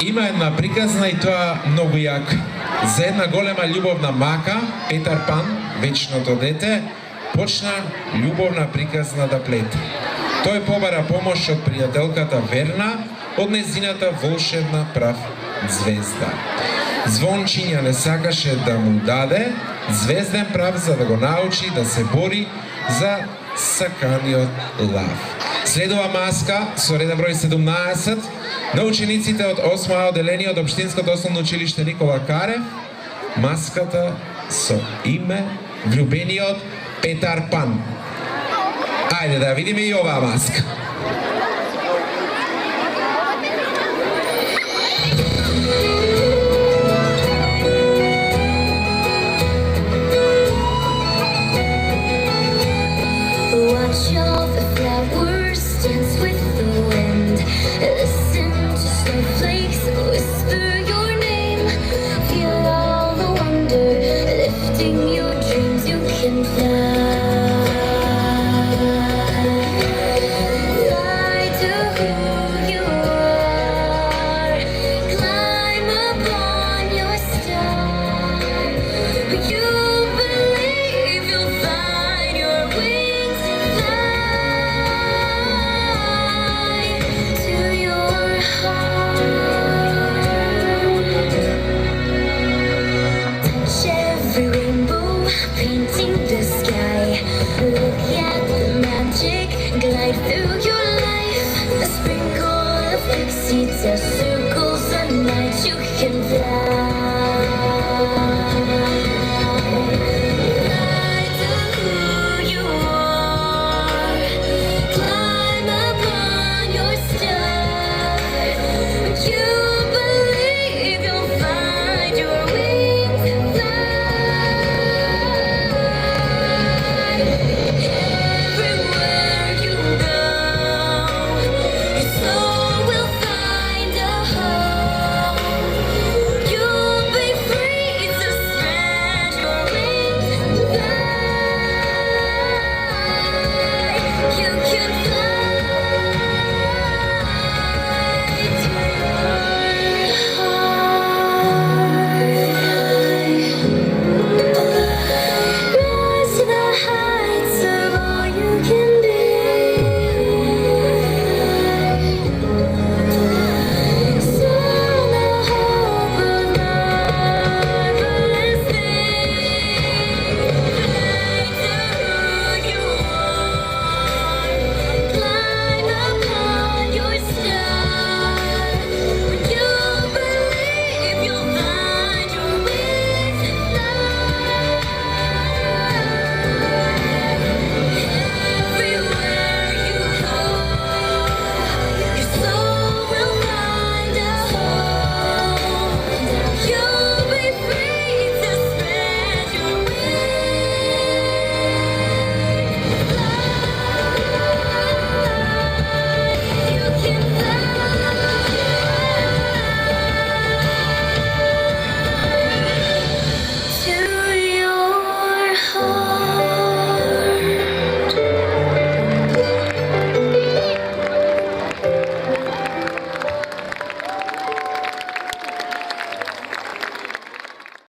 Има една приказна и тоа многу јака. За една голема љубовна мака, Петар Пан, вечното дете, почна љубовна приказна да плете. Тој побара помош од пријателката верна, од незината волшебна прав звезда. Звончиња не сакаше да му даде звезден прав за да го научи да се бори за саканиот лав. Следува маска со реден број 17 на учениците од 8 одделение од Општинското основно училиште Никола Карев. Маската со име влюбениот Петар Пан. Ајде да видиме и оваа маска. Watch all the flowers dance with the wind. Listen to snowflakes whisper your name. Feel all the wonder lifting your dreams. You can fly. Fly to who you are. Climb upon your star. You believe you'll find your wings and fly to your heart. Touch every rainbow, painting the sky. Look at the magic glide through your life. A sprinkle of pixie dust circles the night. You can fly.